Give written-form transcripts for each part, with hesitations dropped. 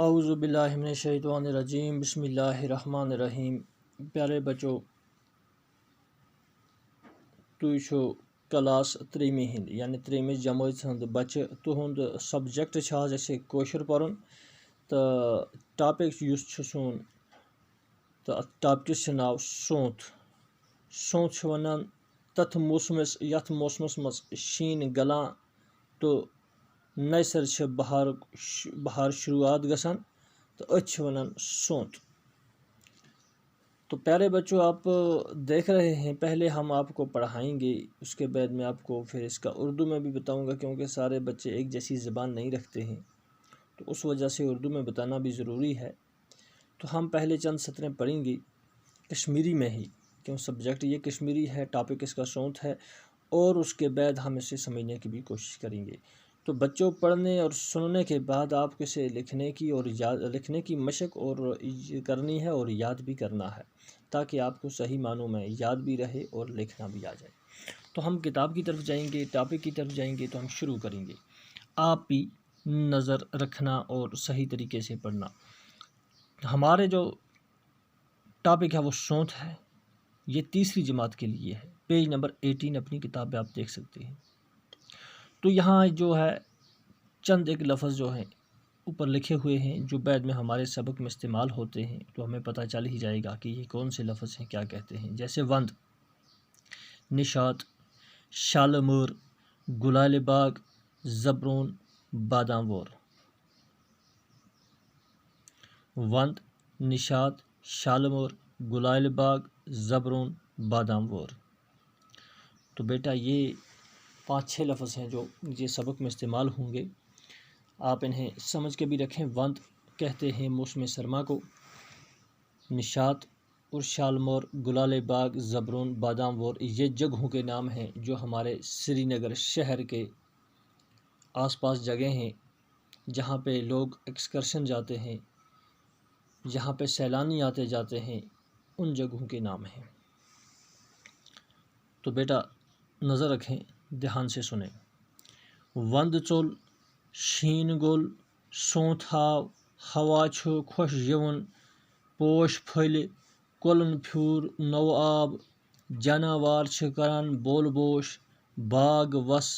اعوذ باللہ من الشیطان الرجیم بسم اللہ الرحمن الرحیم. پیارے بچو تُہۍ چھو کلاس ترٛیٚیِمہِ ہِنٛدۍ یعنی ترٛیٚیِمہِ جمٲژ ہُنٛد بچہِ. تُہُنٛد سبجیکٹ چھُ آز اَسہِ کٲشُر پَرُن تہٕ ٹاپِک یُس چھُ سون تہٕ اَتھ ٹاپکِس چھُ ناو سونٛتھ. سونٛتھ چھِ وَنان تَتھ موسمَس یَتھ موسمَس منٛز شیٖن گَلان تہٕ نَیہِ سَرٕ چھِ بہار شروعات گژھان تو أتھۍ چھِ وَنان سونٛتھ. تو پیارے بچوں آپ دیکھ رہے ہیں پہلے ہم آپ کو پڑھائیں گے، اس کے بعد میں آپ کو پھر اس کا اردو میں بھی بتاؤں گا کیونکہ سارے بچے ایک جیسی زبان نہیں رکھتے ہیں تو اس وجہ سے اردو میں بتانا بھی ضروری ہے. تو ہم پہلے چند سطریں پڑھیں گے کشمیری میں ہی کیوں سبجیکٹ یہ کشمیری ہے، ٹاپک اس کا سونت ہے اور اس کے بعد ہم اسے سمجھنے کی بھی کوشش کریں گے. تو بچوں پڑھنے اور سننے کے بعد آپ کو اسے لکھنے کی مشق اور کرنی ہے اور یاد بھی کرنا ہے تاکہ آپ کو صحیح معنوں میں یاد بھی رہے اور لکھنا بھی آ جائے. تو ہم کتاب کی طرف جائیں گے، ٹاپک کی طرف جائیں گے تو ہم شروع کریں گے. آپ بھی نظر رکھنا اور صحیح طریقے سے پڑھنا. ہمارے جو ٹاپک ہے وہ سونت ہے، یہ تیسری جماعت کے لیے ہے. پیج نمبر 18 اپنی کتاب میں آپ دیکھ سکتے ہیں. تو یہاں جو ہے چند ایک لفظ جو ہیں اوپر لکھے ہوئے ہیں جو بعد میں ہمارے سبق میں استعمال ہوتے ہیں تو ہمیں پتہ چل ہی جائے گا کہ یہ کون سے لفظ ہیں، کیا کہتے ہیں. جیسے وند، نشاط، شالمور، گلال باغ، زبرون، بادام وور. وند، نشاط، شالمور، گلال باغ، زبرون، بادام وور. تو بیٹا یہ 5-6 لفظ ہیں جو یہ سبق میں استعمال ہوں گے، آپ انہیں سمجھ کے بھی رکھیں. وند کہتے ہیں موسم سرما کو، نشاط اور شالمور، گلال باغ، زبرون، بادام وور یہ جگہوں کے نام ہیں جو ہمارے سری نگر شہر کے آس پاس جگہ ہیں جہاں پہ لوگ ایکسکرشن جاتے ہیں، جہاں پہ سیلانی آتے جاتے ہیں، ان جگہوں کے نام ہیں. تو بیٹا نظر رکھیں، دھیان سے سنیں. وند ژوٚل، شیٖن گوٚل، سونٛتھ آو، ہوا چھُ خۄش یِوُن، پوش پھٔلۍ، کۄلن پھیوٗر نوٚو آب، جاناوار چھِ کران بول بوش، باغ وس،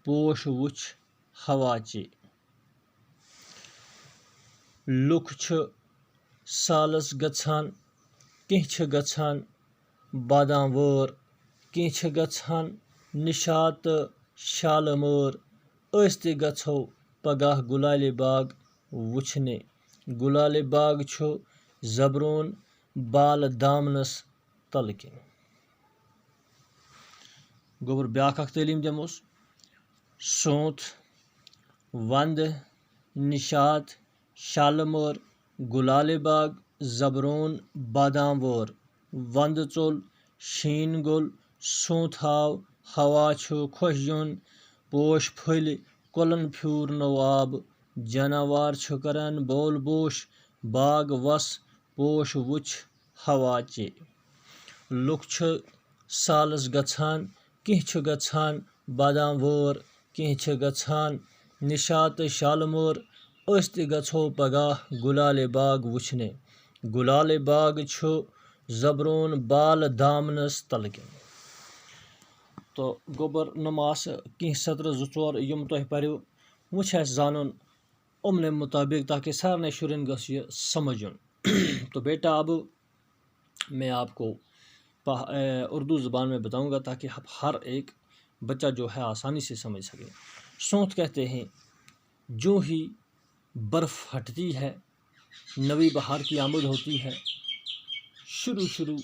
پوش وُچھ، ہوا چے. لُکھ چھِ سالس گژھان، کینٛہہ چھِ گژھان بادام وٲر، کینٛہہ چھِ گژھان نشاط تہٕ شالمٲر. أسۍ تہِ گژھو پگاہ گُلالہِ باغ وٕچھنہِ. گُلالہِ باغ چھُ زبرون بالہٕ دامنس تل کِنۍ. گوٚبُر بیٛاکھ اکھ تعلیٖم دِموس. سونٛتھ، ونٛدٕ، نشاط، شالمٲر، گُلالہِ باغ، زبرون، بادام وور. وندٕ ژوٚل، شیٖن گوٚل، سونٛتھ آو، ہوا چھُ خۄش یِوُن، پوش پھٔلۍ، کۄلن پھیوٗر نوٚو آب، جاناوار چھِ کران بول بوش، باغ وس، پوش وُچھ، ہوا چے. لُکھ چھِ سالس گژھان، کینٛہہ چھِ گژھان بادام وٲر، کینٛہہ چھِ گژھان نشاط تہٕ شالمٲر. أسۍ تہِ گژھو پگاہ گُلالہِ باغ وٕچھنہِ. گُلالہِ باغ چھُ زبرون بالہٕ دامنس تل کِنۍ. تو گوٚبُر نۄم آسہٕ کینٛہہ سطرٕ 2-4 یِم تۄہہِ پٔرِو. وۄنۍ چھُ اَسہِ زانُن یِمنٕے مطابق تاکہ سارنٕے شُرٮ۪ن گژھِ یہ سمجھ یُن. تو بیٹا اب میں آپ کو اردو زبان میں بتاؤں گا تاکہ ہر ایک بچہ جو ہے آسانی سے سمجھ سکے. سونت کہتے ہیں جو ہی برف ہٹتی ہے، نوی بہار کی آمد ہوتی ہے، شروع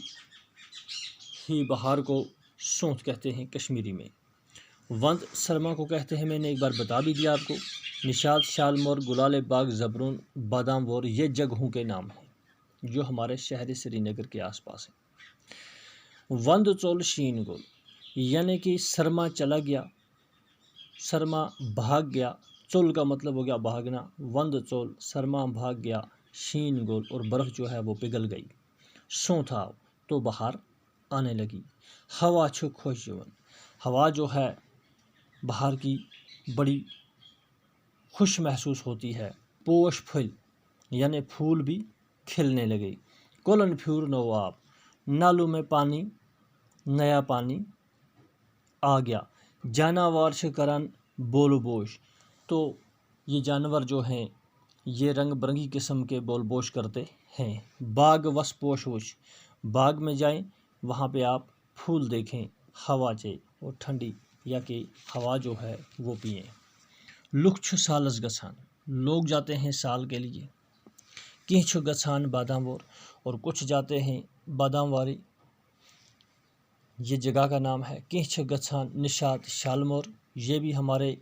ہی بہار کو سونت کہتے ہیں کشمیری میں. وند سرما کو کہتے ہیں، میں نے ایک بار بتا بھی دیا آپ کو. نشاط، شالمور، گلال باغ، زبرون، بادام وور یہ جگہوں کے نام ہیں جو ہمارے شہر سری نگر کے آس پاس ہیں. وند ژوٚل، شیٖن گوٚل یعنی کہ سرما چلا گیا، سرما بھاگ گیا. ژوٚل کا مطلب ہو گیا بھاگنا. وند ژوٚل سرما بھاگ گیا، شین گول اور برف جو ہے وہ پگھل گئی. سونت آو تو بہار آنے لگی. ہوا چھُ خۄش یِوان، ہوا جو ہے بہار کی بڑی خوش محسوس ہوتی ہے. پوش پھل یعنی پھول بھی کھلنے لگے. کولن پھور نو آب، نالوں میں پانی، نیا پانی آ گیا. جانور شکرن بول بوش، تو یہ جانور جو ہیں یہ رنگ برنگی قسم کے بول بوش کرتے ہیں. باغ وس پوش وش، باغ میں جائیں وہاں پہ آپ پھول دیکھیں، ہوا چے اور ٹھنڈی یا کہ ہوا جو ہے وہ پئیں. لُک چھُ سالس گژھان، لوگ جاتے ہیں سال کے لیے. کینٛہہ چھُ گژھان بادام وور، اور کچھ جاتے ہیں بادام واری، یہ جگہ کا نام ہے. کینٛہہ چھُ گژھان نشاط شالمور، یہ بھی ہمارے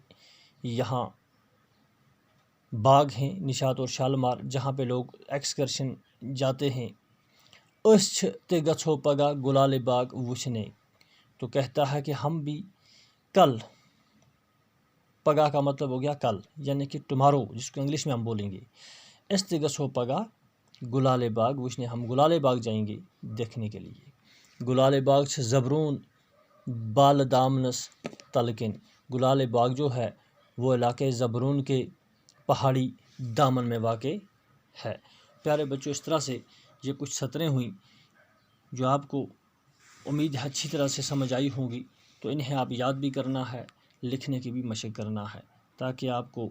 یہاں باغ ہیں نشاط اور شالمار جہاں پہ لوگ ایکسکرشن جاتے ہیں. أسۍ چھِ تہِ گژھو پگاہ گلالِ باغ وٕچھنے، تو کہتا ہے کہ ہم بھی کل، پگاہ کا مطلب ہو گیا کل یعنی کہ ٹمارو، جس کو انگلش میں ہم بولیں گے. أسۍ تہِ گژھو پگاہ گلالِ باغ وٕچھنے، ہم گلالِ باغ جائیں گے دیکھنے کے لیے. گلالِ باغ چھِ زبرون بالہٕ دامنس تلکن. گلالِ باغ جو ہے وہ علاقے زبرون کے پہاڑی دامن میں واقع ہے. پیارے بچوں، اس طرح سے یہ کچھ سطریں ہوئیں جو آپ کو امید ہے اچھی طرح سے سمجھ آئی ہوں گی. تو انہیں آپ یاد بھی کرنا ہے، لکھنے کی بھی مشق کرنا ہے، تاکہ آپ کو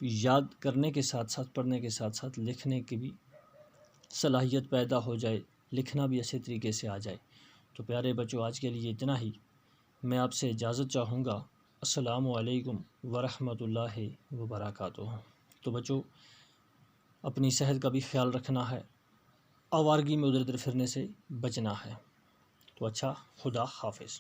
یاد کرنے کے ساتھ ساتھ، پڑھنے کے ساتھ ساتھ لکھنے کی بھی صلاحیت پیدا ہو جائے، لکھنا بھی اچھے طریقے سے آ جائے. تو پیارے بچوں، آج کے لیے اتنا ہی. میں آپ سے اجازت چاہوں گا. السلام علیکم ورحمۃ اللہ وبرکاتہ. تو بچوں، اپنی صحت کا بھی خیال رکھنا ہے، آوارگی میں ادھر ادھر پھرنے سے بچنا ہے. تو اچھا، خدا حافظ.